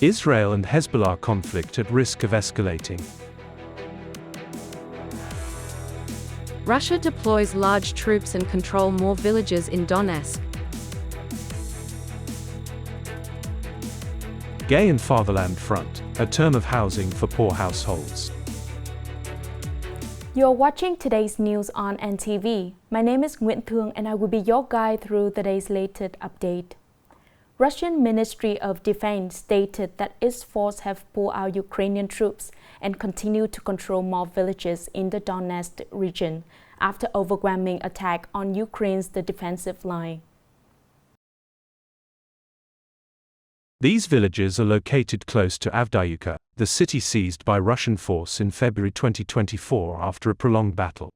Israel and Hezbollah conflict at risk of escalating. Russia deploys large troops and control more villages in Donetsk. Gay and Fatherland Front, a term of housing for poor households. You're watching today's news on NTV. My name is Nguyễn Thương and I will be your guide through today's latest update. Russian Ministry of Defense stated that its forces have pulled out Ukrainian troops and continue to control more villages in the Donetsk region after overwhelming attack on Ukraine's defensive line. These villages are located close to Avdiivka, the city seized by Russian force in February 2024 after a prolonged battle.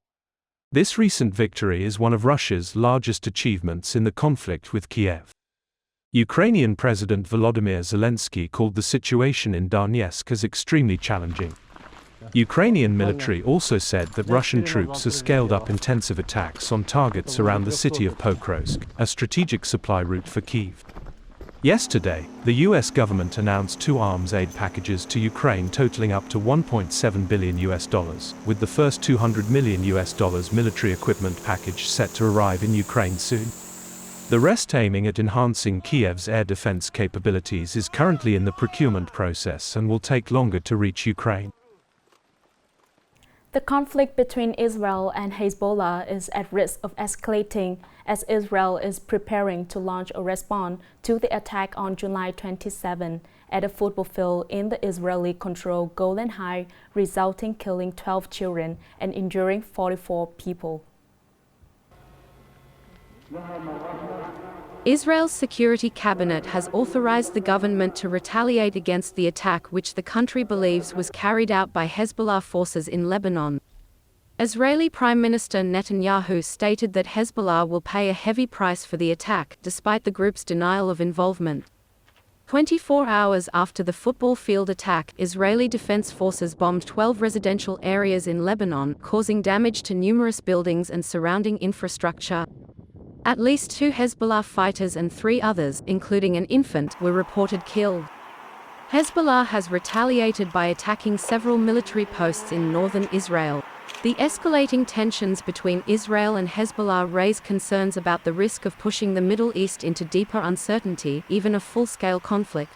This recent victory is one of Russia's largest achievements in the conflict with Kiev. Ukrainian President Volodymyr Zelensky called the situation in Donetsk as extremely challenging. Ukrainian military also said that Russian troops have scaled up intensive attacks on targets around the city of Pokrovsk, a strategic supply route for Kyiv. Yesterday, the US government announced 2 arms aid packages to Ukraine totaling up to $1.7 billion, with the first $200 million military equipment package set to arrive in Ukraine soon. The rest, aiming at enhancing Kiev's air defense capabilities, is currently in the procurement process and will take longer to reach Ukraine. The conflict between Israel and Hezbollah is at risk of escalating as Israel is preparing to launch a response to the attack on July 27 at a football field in the Israeli-controlled Golan Heights, resulting in killing 12 children and injuring 44 people. Israel's Security Cabinet has authorized the government to retaliate against the attack, which the country believes was carried out by Hezbollah forces in Lebanon. Israeli Prime Minister Netanyahu stated that Hezbollah will pay a heavy price for the attack, despite the group's denial of involvement. 24 hours after the football field attack, Israeli defense forces bombed 12 residential areas in Lebanon, causing damage to numerous buildings and surrounding infrastructure. At least 2 Hezbollah fighters and 3 others, including an infant, were reported killed. Hezbollah has retaliated by attacking several military posts in northern Israel. The escalating tensions between Israel and Hezbollah raise concerns about the risk of pushing the Middle East into deeper uncertainty, even a full-scale conflict.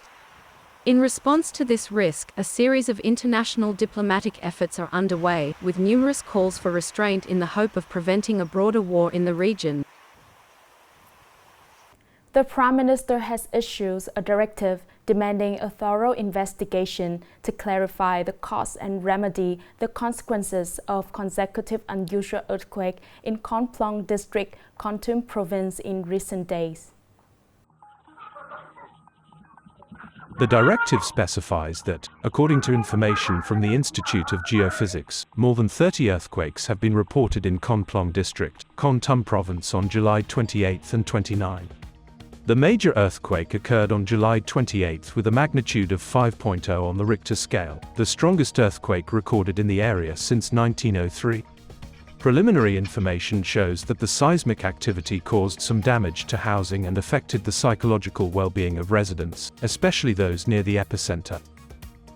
In response to this risk, a series of international diplomatic efforts are underway, with numerous calls for restraint in the hope of preventing a broader war in the region. The Prime Minister has issued a directive demanding a thorough investigation to clarify the cause and remedy the consequences of consecutive unusual earthquakes in Con Plong District, Kon Tum Province in recent days. The directive specifies that, according to information from the Institute of Geophysics, more than 30 earthquakes have been reported in Kon Plong District, Kon Tum Province on July 28 and 29. The major earthquake occurred on July 28 with a magnitude of 5.0 on the Richter scale, the strongest earthquake recorded in the area since 1903. Preliminary information shows that the seismic activity caused some damage to housing and affected the psychological well-being of residents, especially those near the epicenter.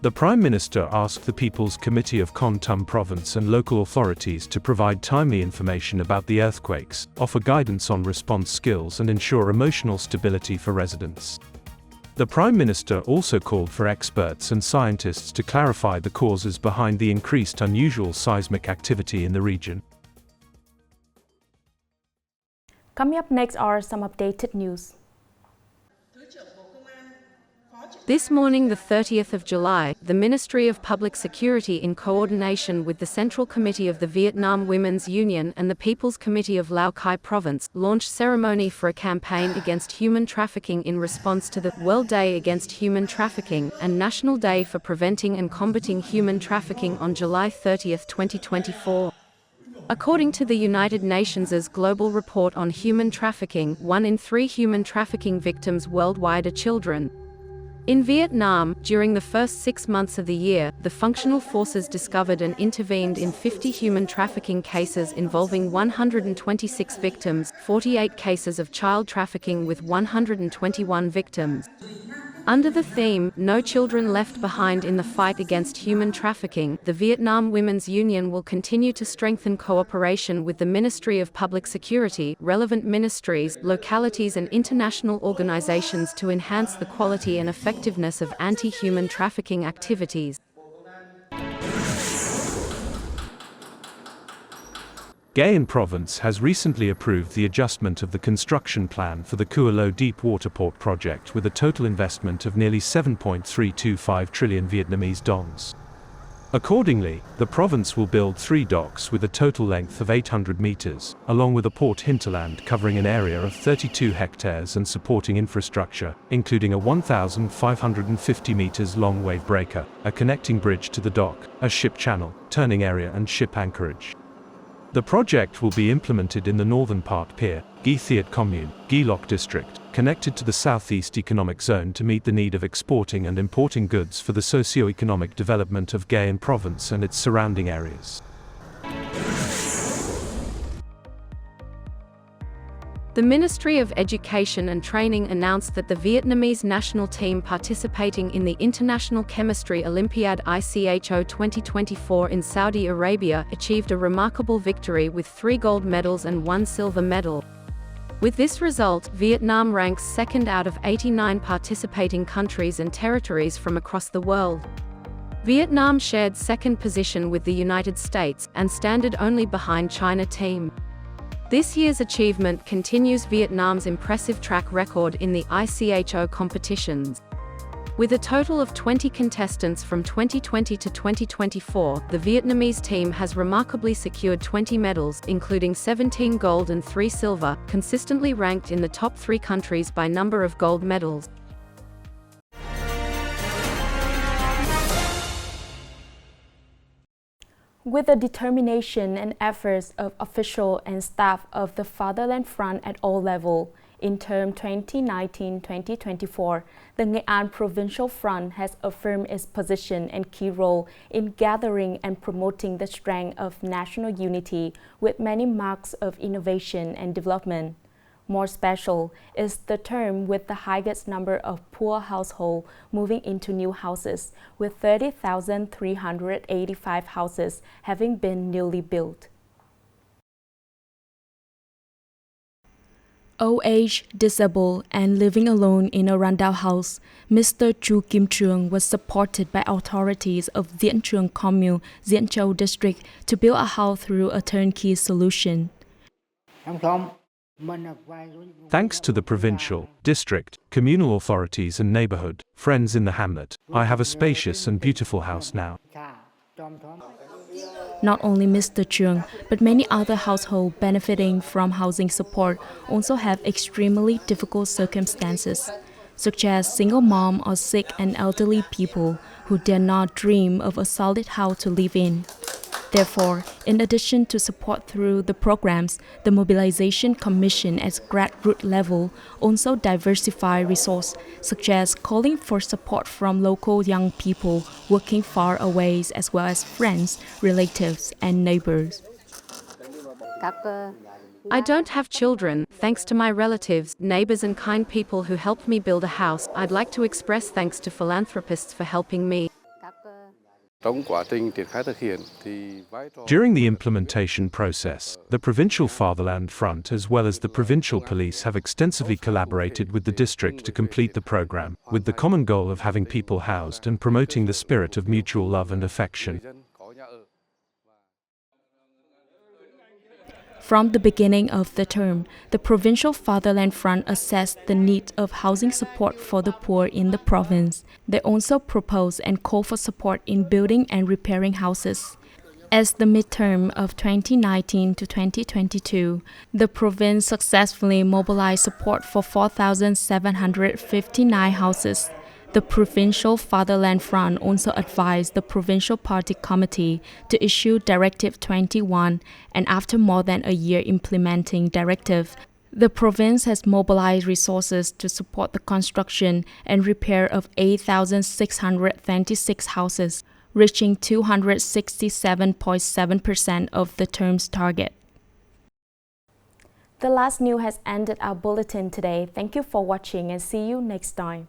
The Prime Minister asked the People's Committee of Kon Tum Province and local authorities to provide timely information about the earthquakes, offer guidance on response skills and ensure emotional stability for residents. The Prime Minister also called for experts and scientists to clarify the causes behind the increased unusual seismic activity in the region. Coming up next are some updated news. This morning, the 30th of July, the Ministry of Public Security, in coordination with the Central Committee of the Vietnam Women's Union and the People's Committee of Lao Cai Province, launched ceremony for a campaign against human trafficking in response to the World Day Against Human Trafficking and National Day for Preventing and Combating Human Trafficking on July 30, 2024. According to the United Nations' Global Report on Human Trafficking, 1 in 3 human trafficking victims worldwide are children. In Vietnam, during the first 6 months of the year, the functional forces discovered and intervened in 50 human trafficking cases involving 126 victims, 48 cases of child trafficking with 121 victims. Under the theme, No Children Left Behind in the Fight Against Human Trafficking, the Vietnam Women's Union will continue to strengthen cooperation with the Ministry of Public Security, relevant ministries, localities and international organizations to enhance the quality and effectiveness of anti-human trafficking activities. Gayen Province has recently approved the adjustment of the construction plan for the Cua Lo Deep Water Port project with a total investment of nearly 7.325 trillion Vietnamese dongs. Accordingly, the province will build 3 docks with a total length of 800 meters, along with a port hinterland covering an area of 32 hectares and supporting infrastructure, including a 1,550 meters long wave breaker, a connecting bridge to the dock, a ship channel, turning area and ship anchorage. The project will be implemented in the northern part Pier, Ghi Thiet Commune, Ghi Loc District, connected to the Southeast Economic Zone to meet the need of exporting and importing goods for the socio-economic development of Gayen Province and its surrounding areas. The Ministry of Education and Training announced that the Vietnamese national team participating in the International Chemistry Olympiad ICHO 2024 in Saudi Arabia achieved a remarkable victory with 3 gold medals and 1 silver medal. With this result, Vietnam ranks second out of 89 participating countries and territories from across the world. Vietnam shared second position with the United States and standard only behind China team. This year's achievement continues Vietnam's impressive track record in the ICHO competitions. With a total of 20 contestants from 2020 to 2024, the Vietnamese team has remarkably secured 20 medals, including 17 gold and 3 silver, consistently ranked in the top 3 countries by number of gold medals. With the determination and efforts of officials and staff of the Fatherland Front at all levels, in term 2019-2024, the Nghệ An Provincial Front has affirmed its position and key role in gathering and promoting the strength of national unity with many marks of innovation and development. More special is the term with the highest number of poor households moving into new houses, with 30,385 houses having been newly built. Old age, disabled, and living alone in a rundown house, Mr. Chu Kim Truong was supported by authorities of Dien Truong Commune, Dien Châu District to build a house through a turnkey solution. Thanks to the provincial, district, communal authorities and neighborhood friends in the hamlet, I have a spacious and beautiful house now. Not only Mr. Truong, but many other households benefiting from housing support also have extremely difficult circumstances, such as single mom or sick and elderly people who dare not dream of a solid house to live in. Therefore, in addition to support through the programs, the Mobilization Commission at grassroots level also diversify resources, such as calling for support from local young people working far away as well as friends, relatives, and neighbors. I don't have children, thanks to my relatives, neighbors and kind people who helped me build a house. I'd like to express thanks to philanthropists for helping me. During the implementation process, the Provincial Fatherland Front as well as the provincial police have extensively collaborated with the district to complete the program, with the common goal of having people housed and promoting the spirit of mutual love and affection. From the beginning of the term, the Provincial Fatherland Front assessed the need of housing support for the poor in the province. They also proposed and called for support in building and repairing houses. As the midterm of 2019 to 2022, the province successfully mobilized support for 4,759 houses. The Provincial Fatherland Front also advised the Provincial Party Committee to issue Directive 21, and after more than a year implementing Directive, the province has mobilized resources to support the construction and repair of 8,626 houses, reaching 267.7% of the term's target. The last news has ended our bulletin today. Thank you for watching and see you next time.